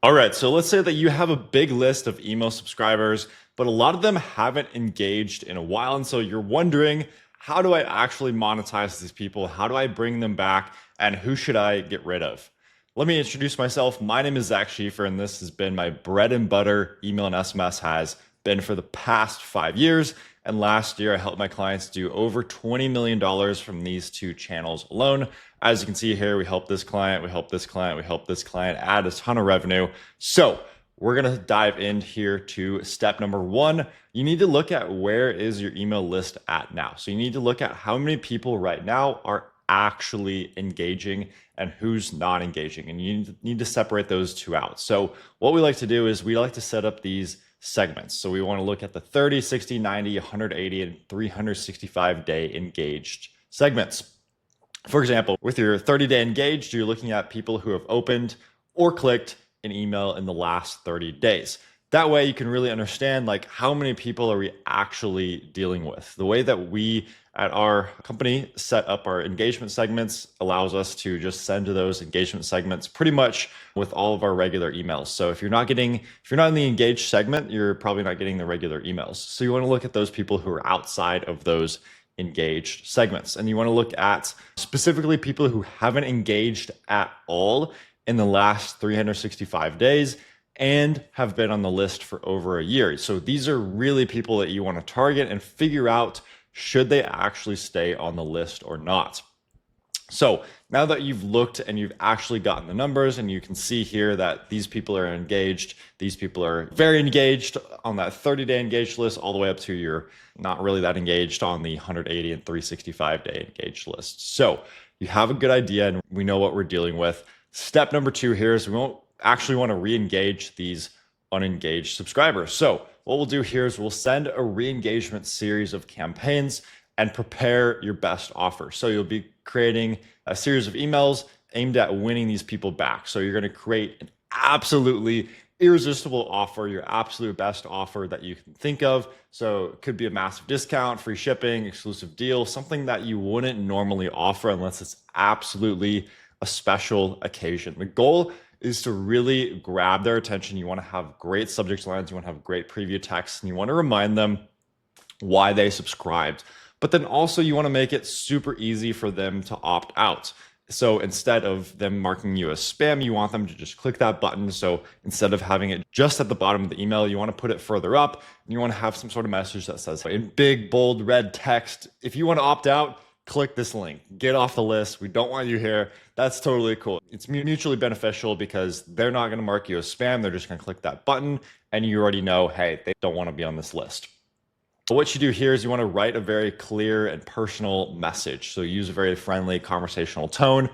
All right, so let's say that you have a big list of email subscribers, but a lot of them haven't engaged in a while. And so you're wondering, how do I actually monetize these people? How do I bring them back? And who should I get rid of? Let me introduce myself. My name is Zach Schieffer, and this has been my bread and butter. Email and SMS has been for the past 5 years. And last year, I helped my clients do over $20 million from these two channels alone. As you can see here, we helped this client, we helped this client, we helped this client add a ton of revenue. So we're going to dive in here to step number one. You need to look at where is your email list at now. So you need to look at how many people right now are actually engaging and who's not engaging. And you need to separate those two out. So what we like to do is we like to set up these segments. So we want to look at the 30, 60, 90, 180, and 365 day engaged segments. For example, with your 30-day engaged, you're looking at people who have opened or clicked an email in the last 30 days. That way you can really understand like how many people are we actually dealing with. The way that we at our company set up our engagement segments allows us to just send to those engagement segments pretty much with all of our regular emails. So if you're not in the engaged segment, you're probably not getting the regular emails. So you want to look at those people who are outside of those engaged segments. And you want to look at specifically people who haven't engaged at all in the last 365 days and have been on the list for over a year. So these are really people that you want to target and figure out, should they actually stay on the list or not? So now that you've looked and you've actually gotten the numbers and you can see here that these people are engaged, these people are very engaged on that 30-day engaged list, all the way up to you're not really that engaged on the 180 and 365-day engaged list. So you have a good idea and we know what we're dealing with. Step number two here is we won't actually want to re-engage these unengaged subscribers. So what we'll do here is we'll send a re-engagement series of campaigns and prepare your best offer. So you'll be creating a series of emails aimed at winning these people back. So you're going to create an absolutely irresistible offer, your absolute best offer that you can think of. So it could be a massive discount, free shipping, exclusive deal, something that you wouldn't normally offer unless it's absolutely a special occasion. The goal is to really grab their attention. You want to have great subject lines, you want to have great preview text, and you want to remind them why they subscribed. But then also you want to make it super easy for them to opt out. So instead of them marking you as spam, you want them to just click that button. So instead of having it just at the bottom of the email, you want to put it further up and you want to have some sort of message that says in big, bold, red text, if you want to opt out, click this link, get off the list. We don't want you here. That's totally cool. It's mutually beneficial because they're not going to mark you as spam. They're just going to click that button and you already know, hey, they don't want to be on this list. But what you do here is you want to write a very clear and personal message. So use a very friendly conversational tone.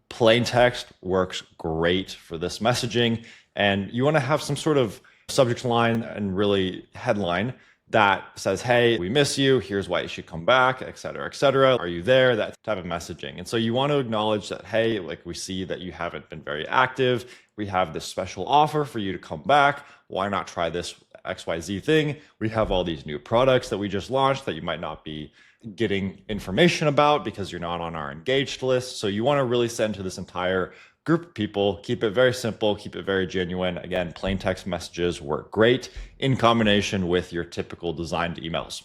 Plain text works great for this messaging. And you want to have some sort of subject line and really headline that says, hey, we miss you. Here's why you should come back, et cetera, et cetera. Are you there? That type of messaging. And so you want to acknowledge that, hey, like we see that you haven't been very active. We have this special offer for you to come back. Why not try this XYZ thing? We have all these new products that we just launched that you might not be getting information about because you're not on our engaged list. So you want to really send to this entire group of people, keep it very simple, keep it very genuine. Again, plain text messages work great in combination with your typical designed emails.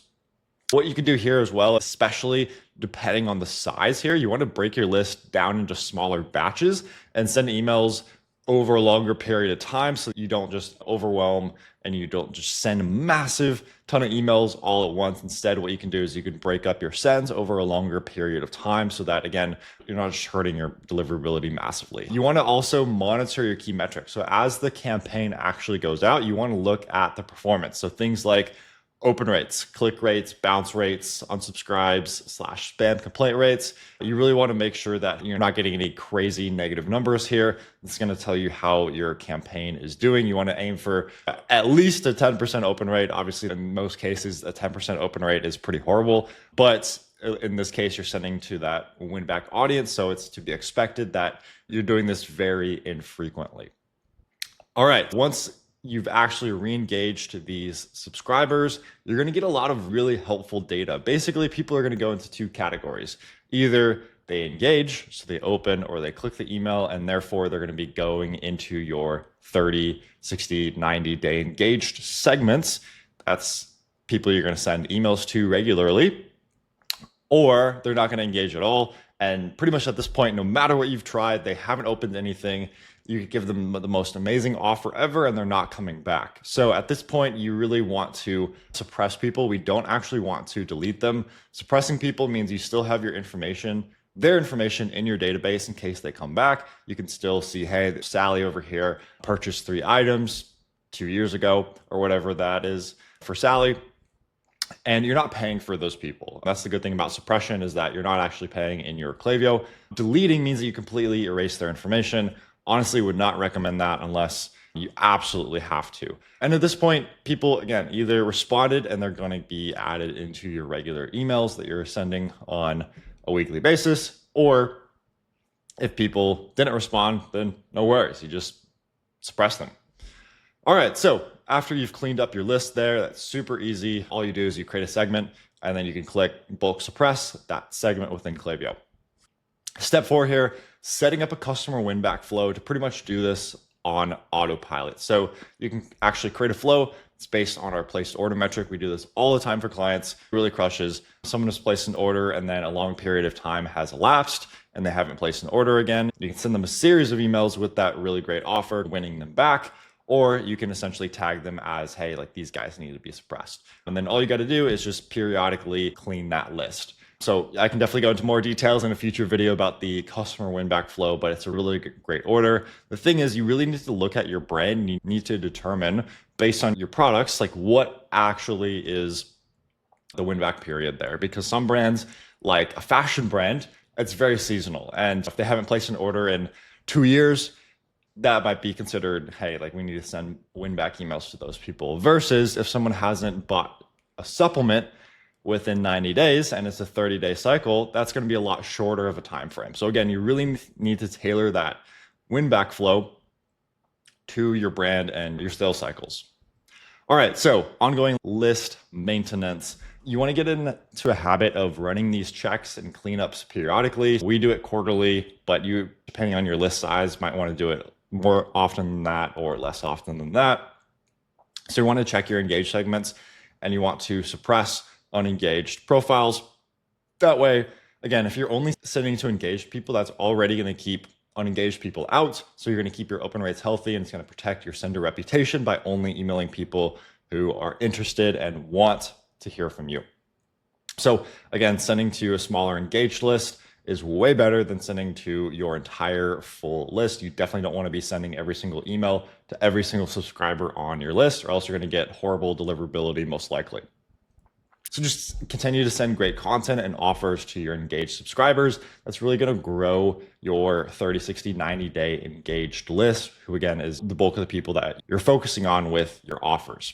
What you can do here as well, especially depending on the size here, you want to break your list down into smaller batches and send emails over a longer period of time so you don't just overwhelm and you don't just send a massive ton of emails all at once. Instead, what you can do is you can break up your sends over a longer period of time so that, again, you're not just hurting your deliverability massively. You want to also monitor your key metrics. So as the campaign actually goes out, you want to look at the performance. So things like open rates, click rates, bounce rates, unsubscribes / spam complaint rates. You really want to make sure that you're not getting any crazy negative numbers here. It's going to tell you how your campaign is doing. You want to aim for at least a 10% open rate. Obviously, in most cases, a 10% open rate is pretty horrible, but in this case, you're sending to that win back audience. So it's to be expected that you're doing this very infrequently. All right, once you've actually re-engaged these subscribers, you're going to get a lot of really helpful data. Basically, people are going to go into two categories. Either they engage, so they open or they click the email, and therefore they're going to be going into your 30, 60, 90-day engaged segments. That's people you're going to send emails to regularly, or they're not going to engage at all. And pretty much at this point, no matter what you've tried, they haven't opened anything. You could give them the most amazing offer ever and they're not coming back. So at this point, you really want to suppress people. We don't actually want to delete them. Suppressing people means you still have your information, their information in your database in case they come back. You can still see, hey, Sally over here purchased 3 items 2 years ago or whatever that is for Sally. And you're not paying for those people. That's the good thing about suppression, is that you're not actually paying in your Klaviyo. Deleting means that you completely erase their information. Honestly, would not recommend that unless you absolutely have to. And at this point, people, again, either responded and they're going to be added into your regular emails that you're sending on a weekly basis, or if people didn't respond, then no worries. You just suppress them. All right, so after you've cleaned up your list there, that's super easy. All you do is you create a segment and then you can click bulk suppress that segment within Klaviyo. Step 4 here, setting up a customer win back flow to pretty much do this on autopilot. So you can actually create a flow. It's based on our placed order metric. We do this all the time for clients. It really crushes. Someone has placed an order and then a long period of time has elapsed and they haven't placed an order again. You can send them a series of emails with that really great offer, winning them back. Or you can essentially tag them as, hey, like these guys need to be suppressed. And then all you got to do is just periodically clean that list. So I can definitely go into more details in a future video about the customer win back flow, but it's a really great order. The thing is, you really need to look at your brand and you need to determine based on your products, like what actually is the win back period there. Because some brands, like a fashion brand, it's very seasonal. And if they haven't placed an order in 2 years, that might be considered, hey, like we need to send win back emails to those people. Versus if someone hasn't bought a supplement within 90 days and it's a 30-day cycle, that's going to be a lot shorter of a time frame. So again, you really need to tailor that win back flow to your brand and your sales cycles. All right, so ongoing list maintenance. You want to get into a habit of running these checks and cleanups periodically. We do it quarterly, but you, depending on your list size, might want to do it more often than that or less often than that. So you want to check your engaged segments and you want to suppress unengaged profiles. That way, again, if you're only sending to engaged people, that's already going to keep unengaged people out. So you're going to keep your open rates healthy and it's going to protect your sender reputation by only emailing people who are interested and want to hear from you. So again, sending to a smaller engaged list is way better than sending to your entire full list. You definitely don't want to be sending every single email to every single subscriber on your list, or else you're going to get horrible deliverability most likely. So just continue to send great content and offers to your engaged subscribers. That's really going to grow your 30, 60, 90-day engaged list, who again is the bulk of the people that you're focusing on with your offers.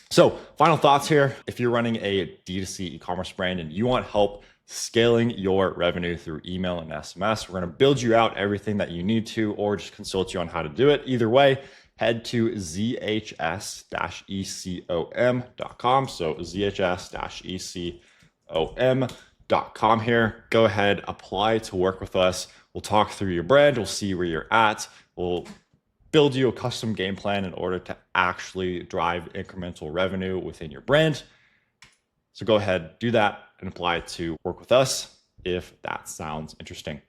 So final thoughts here. If you're running a D2C e-commerce brand and you want help scaling your revenue through email and SMS, we're going to build you out everything that you need to, or just consult you on how to do it. Either way, head to zhs-ecom.com. So zhs-ecom.com here. Go ahead, apply to work with us. We'll talk through your brand. We'll see where you're at. We'll build you a custom game plan in order to actually drive incremental revenue within your brand. So go ahead, do that and apply to work with us if that sounds interesting.